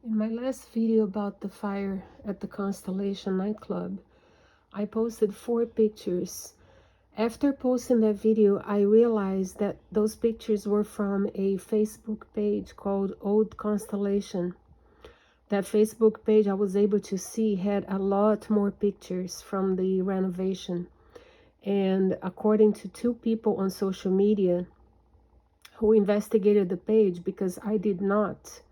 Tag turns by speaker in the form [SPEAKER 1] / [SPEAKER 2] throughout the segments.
[SPEAKER 1] In my last video about the fire at the Constellation nightclub, I posted 4 pictures. After posting that video, I realized that those pictures were from a Facebook page called Old Constellation. That Facebook page I was able to see had a lot more pictures from the renovation. And according to 2 people on social media who investigated the page, because I did not,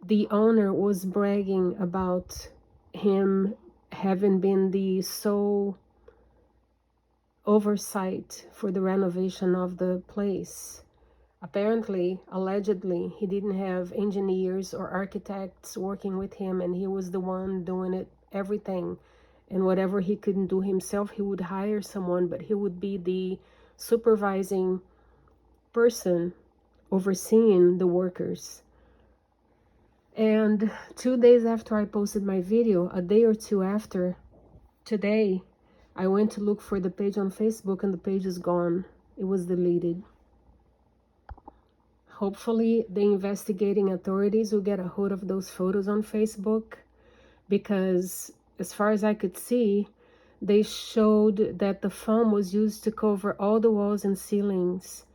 [SPEAKER 1] the owner was bragging about him having been the sole oversight for the renovation of the place. Apparently, allegedly, he didn't have engineers or architects working with him, and he was the one doing it, everything. And whatever he couldn't do himself, he would hire someone, but he would be the supervising person overseeing the workers. And 2 days after I posted my video, a day or two after, today, I went to look for the page on Facebook and the page is gone. It was deleted. Hopefully, the investigating authorities will get a hold of those photos on Facebook, because as far as I could see, they showed that the foam was used to cover all the walls and ceilings.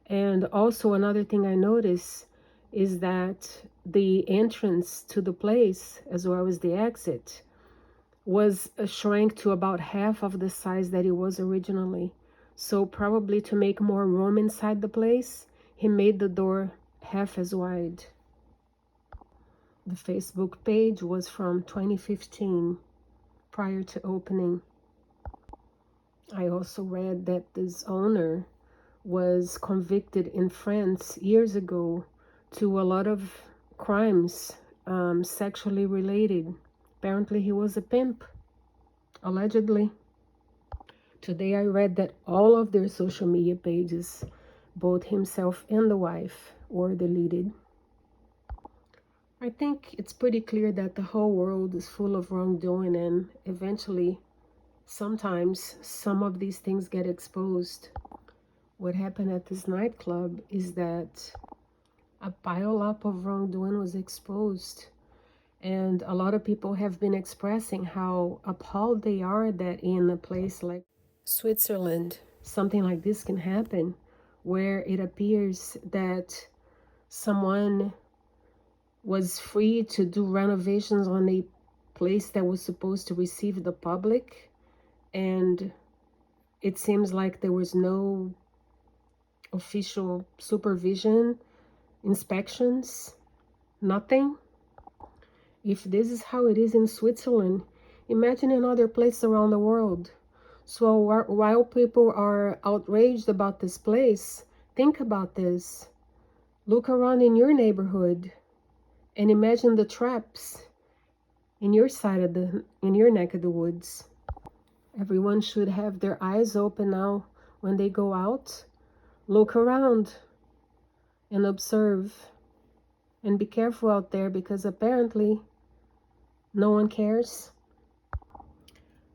[SPEAKER 1] And also another thing I noticed is that the entrance to the place, as well as the exit, was shrank to about half of the size that it was originally. So probably to make more room inside the place, he made the door half as wide. The Facebook page was from 2015, prior to opening. I also read that this owner was convicted in France years ago to a lot of crimes, sexually related. Apparently he was a pimp, allegedly. Today I read that all of their social media pages, both himself and the wife, were deleted. I think it's pretty clear that the whole world is full of wrongdoing, and eventually, sometimes, some of these things get exposed. What happened at this nightclub is that a pile-up of wrongdoing was exposed, and a lot of people have been expressing how appalled they are that in a place like Switzerland, something like this can happen, where it appears that someone was free to do renovations on a place that was supposed to receive the public, and it seems like there was no official supervision, inspections, nothing. If this is how it is in Switzerland, imagine in other places around the world. So while people are outraged about this place, think about this. Look around in your neighborhood and imagine the traps in your in your neck of the woods. Everyone should have their eyes open now when they go out. Look around and observe, and be careful out there, because apparently no one cares.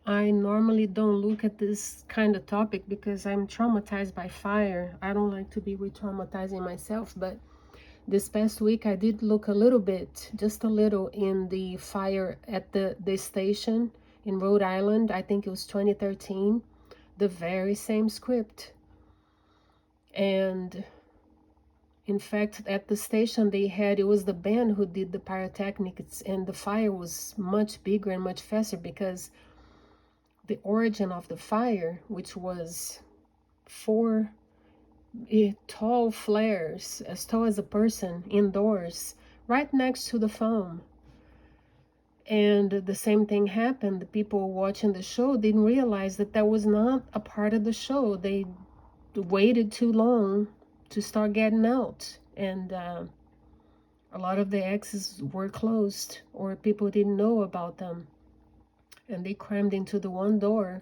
[SPEAKER 1] I normally don't look at this kind of topic because I'm traumatized by fire. I don't like to be re-traumatizing myself, but this past week I did look a little bit, just a little, in the fire at the station in Rhode Island. I think it was 2013, the very same script. And in fact, at the station they had, it was the band who did the pyrotechnics, and the fire was much bigger and much faster, because the origin of the fire, which was 4 tall flares, as tall as a person, indoors, right next to the foam. And the same thing happened. The people watching the show didn't realize that that was not a part of the show. They waited too long to start getting out, and a lot of the exits were closed, or people didn't know about them, and they crammed into the one door.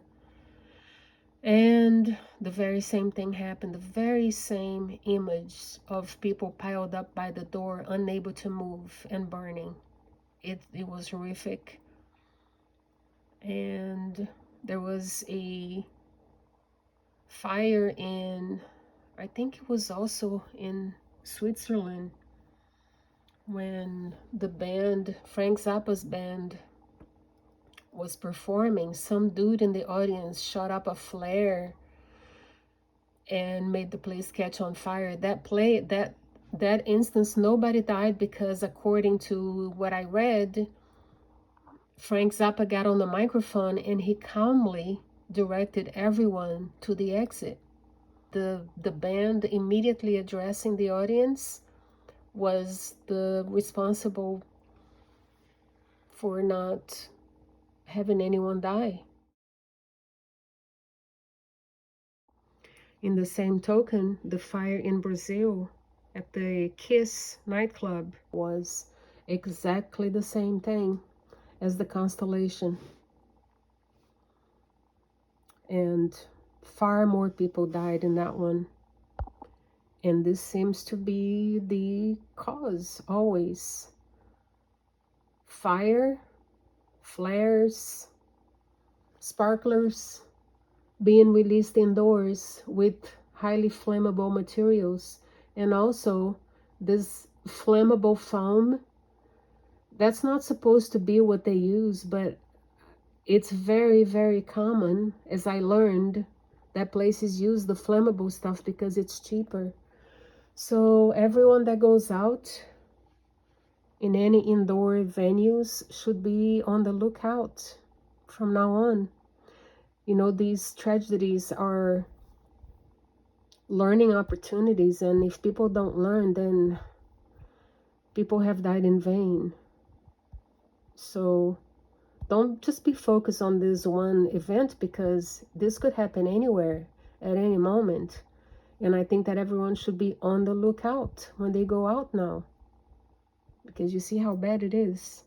[SPEAKER 1] And the very same thing happened. The very same image of people piled up by the door, unable to move and burning. It was horrific. And there was a fire in, I think it was also in Switzerland, when the band, Frank Zappa's band, was performing, some dude in the audience shot up a flare and made the place catch on fire. That instance, nobody died because, according to what I read, Frank Zappa got on the microphone and he calmly directed everyone to the exit. The band immediately addressing the audience was the responsible for not having anyone die. In the same token, the fire in Brazil at the Kiss nightclub was exactly the same thing as the Constellation. And far more people died in that one. And this seems to be the cause always. Fire, flares, sparklers being released indoors with highly flammable materials. And also this flammable foam, that's not supposed to be what they use, but it's very, very common, as I learned, that places use the flammable stuff because it's cheaper. So everyone that goes out in any indoor venues should be on the lookout from now on. You know, these tragedies are learning opportunities, and if people don't learn, then people have died in vain. So don't just be focused on this one event, because this could happen anywhere at any moment. And I think that everyone should be on the lookout when they go out now, because you see how bad it is.